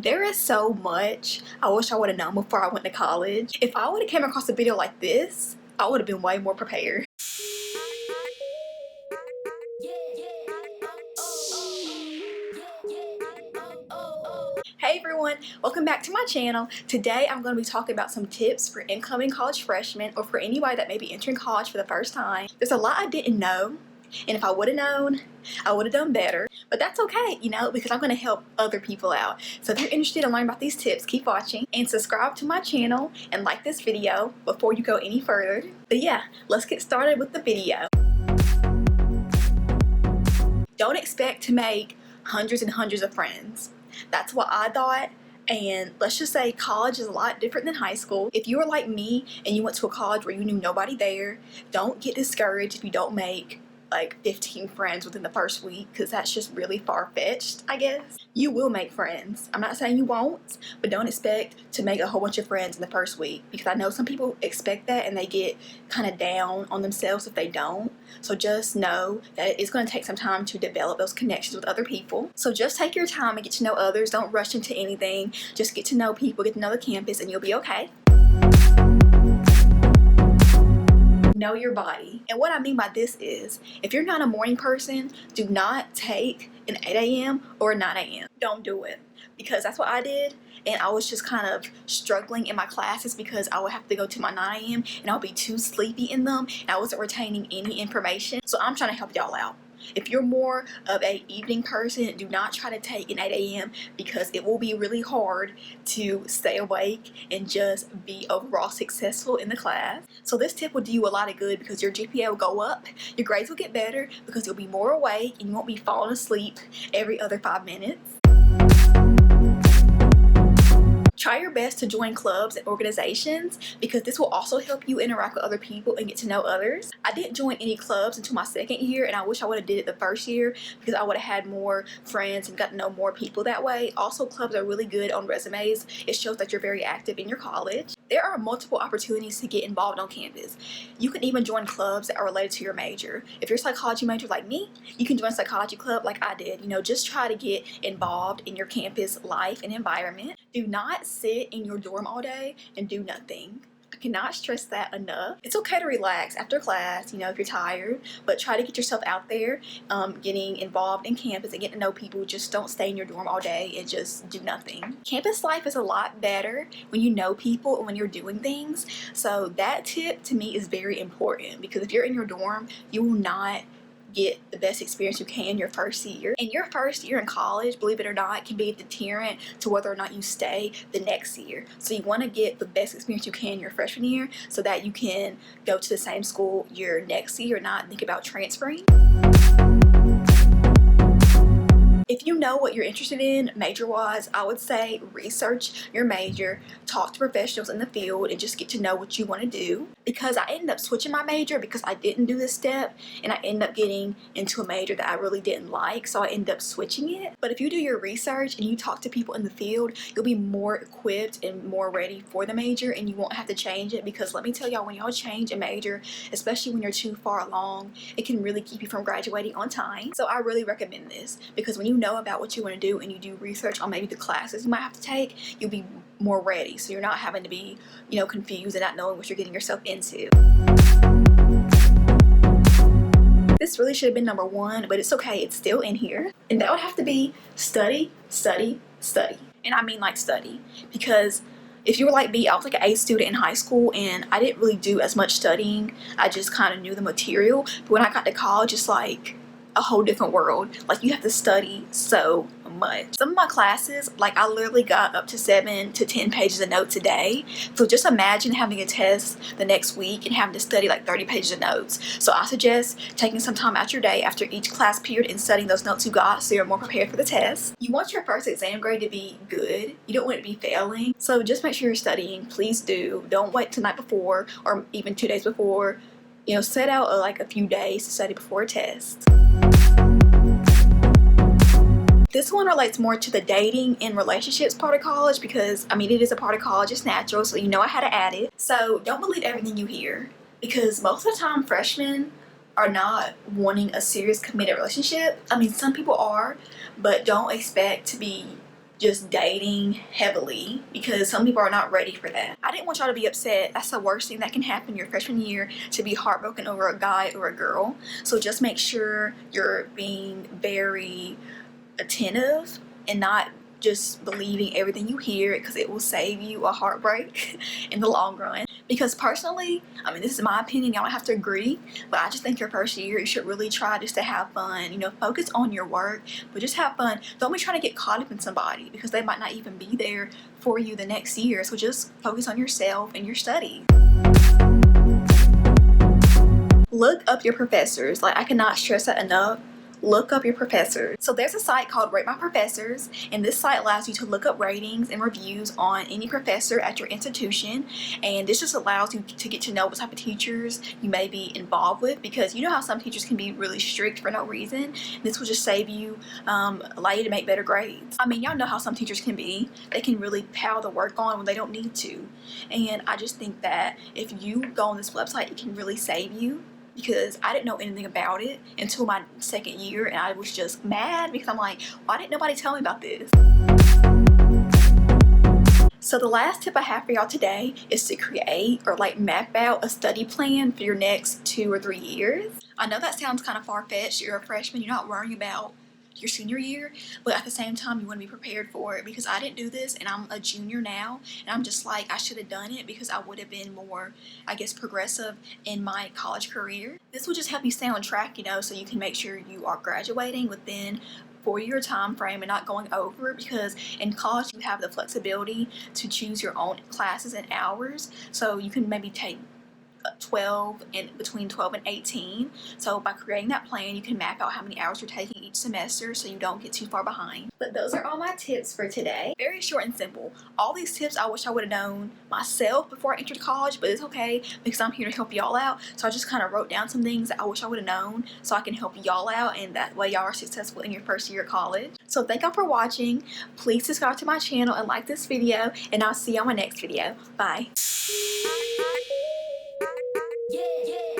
There is so much I wish I would have known before I went to college. If I would have came across a video like this, I would have been way more prepared. Hey everyone, welcome back to my channel. Today I'm going to be talking about some tips for incoming college freshmen or for anybody that may be entering college for the first time. There's a lot I didn't know, and if I would have known, I would have done better. But that's okay, you know, because I'm going to help other people out. So if you're interested in learning about these tips, keep watching and subscribe to my channel and like this video before you go any further. But yeah, let's get started with the video. Don't expect to make hundreds and hundreds of friends. That's what I thought, and let's just say college is a lot different than high school. If you were like me and you went to a college where you knew nobody there, don't get discouraged if you don't make like 15 friends within the first week, because that's just really far-fetched, I guess. You will make friends. I'm not saying you won't, but don't expect to make a whole bunch of friends in the first week, because I know some people expect that and they get kind of down on themselves if they don't. So just know that it's going to take some time to develop those connections with other people. So just take your time and get to know others. Don't rush into anything. Just get to know people, get to know the campus, and you'll be okay. Know your body. And what I mean by this is, if you're not a morning person, do not take an 8 a.m. or a 9 a.m. Don't do it, because that's what I did, and I was just kind of struggling in my classes because I would have to go to my 9 a.m. and I'll be too sleepy in them and I wasn't retaining any information. So I'm trying to help y'all out. If you're more of a evening person, do not try to take an 8 a.m. because it will be really hard to stay awake and just be overall successful in the class. So this tip will do you a lot of good, because your GPA will go up, your grades will get better because you'll be more awake and you won't be falling asleep every other 5 minutes. Try your best to join clubs and organizations, because this will also help you interact with other people and get to know others. I didn't join any clubs until my second year, and I wish I would have did it the first year, because I would have had more friends and got to know more people that way. Also, clubs are really good on resumes. It shows that you're very active in your college. There are multiple opportunities to get involved on campus. You can even join clubs that are related to your major. If you're a psychology major like me, you can join a psychology club like I did. You know, just try to get involved in your campus life and environment. Do not sit in your dorm all day and do nothing. I cannot stress that enough. It's okay to relax after class, you know, if you're tired, but try to get yourself out there, getting involved in campus and getting to know people. Just don't stay in your dorm all day and just do nothing. Campus life is a lot better when you know people and when you're doing things. So that tip to me is very important, because if you're in your dorm, you will not get the best experience you can your first year. And your first year in college, believe it or not, can be a deterrent to whether or not you stay the next year. So you want to get the best experience you can your freshman year so that you can go to the same school your next year and not think about transferring. If you know what you're interested in major-wise, I would say research your major, talk to professionals in the field, and just get to know what you want to do. Because I ended up switching my major because I didn't do this step, and I ended up getting into a major that I really didn't like, so I ended up switching it. But if you do your research and you talk to people in the field, you'll be more equipped and more ready for the major, and you won't have to change it. Because let me tell y'all, when y'all change a major, especially when you're too far along, it can really keep you from graduating on time. So I really recommend this, because when you know about what you want to do and you do research on maybe the classes you might have to take, you'll be more ready, so you're not having to be, you know, confused and not knowing what you're getting yourself into. This really should have been number 1, but it's okay, it's still in here. And that would have to be study, study, study. And I mean like study, because if you were like me, I was like an A student in high school and I didn't really do as much studying. I just kind of knew the material. But when I got to college, it's like a whole different world. Like, you have to study so much. Some of my classes, like, I literally got up to 7 to 10 pages of notes a day. So just imagine having a test the next week and having to study like 30 pages of notes. So I suggest taking some time out your day after each class period and studying those notes you got so you're more prepared for the test. You want your first exam grade to be good. You don't want it to be failing. So just make sure you're studying. Please do. Don't wait till the night before or even 2 days before. You know, set out like a few days to study before a test. This one relates more to the dating and relationships part of college, because I mean, it is a part of college, it's natural, so you know I had to add it. So don't believe everything you hear, because most of the time freshmen are not wanting a serious committed relationship. I mean, some people are, but don't expect to be just dating heavily, because some people are not ready for that. I didn't want y'all to be upset. That's the worst thing that can happen your freshman year, to be heartbroken over a guy or a girl. So just make sure you're being very attentive and not just believing everything you hear, because it will save you a heartbreak in the long run. Because personally, I mean, this is my opinion, y'all don't have to agree, but I just think your first year you should really try just to have fun. You know, focus on your work, but just have fun. Don't be trying to get caught up in somebody, because they might not even be there for you the next year. So just focus on yourself and your studies. Look up your professors. Like, I cannot stress that enough. Look up your professors. So there's a site called Rate My Professors, and this site allows you to look up ratings and reviews on any professor at your institution, and this just allows you to get to know what type of teachers you may be involved with, because you know how some teachers can be really strict for no reason. This will just save you, allow you to make better grades. I mean, y'all know how some teachers can be. They can really pile the work on when they don't need to, and I just think that if you go on this website, it can really save you, because I didn't know anything about it until my second year, and I was just mad because I'm like, why didn't nobody tell me about this? So the last tip I have for y'all today is to create or like map out a study plan for your next 2 or 3 years. I know that sounds kind of far-fetched. You're a freshman, you're not worrying about your senior year, but at the same time you want to be prepared for it, because I didn't do this and I'm a junior now, and I'm just like, I should have done it because I would have been more, I guess, progressive in my college career. This will just help you stay on track, you know, so you can make sure you are graduating within 4-year time frame and not going over, because in college you have the flexibility to choose your own classes and hours, so you can maybe take 12 and between 12 and 18. So by creating that plan, you can map out how many hours you're taking each semester so you don't get too far behind. But those are all my tips for today. Very short and simple. All these tips I wish I would have known myself before I entered college, but it's okay because I'm here to help y'all out. So I just kind of wrote down some things that I wish I would have known so I can help y'all out, and that way y'all are successful in your first year of college. So thank y'all for watching. Please subscribe to my channel and like this video, and I'll see you on my next video. Bye. Yeah, yeah.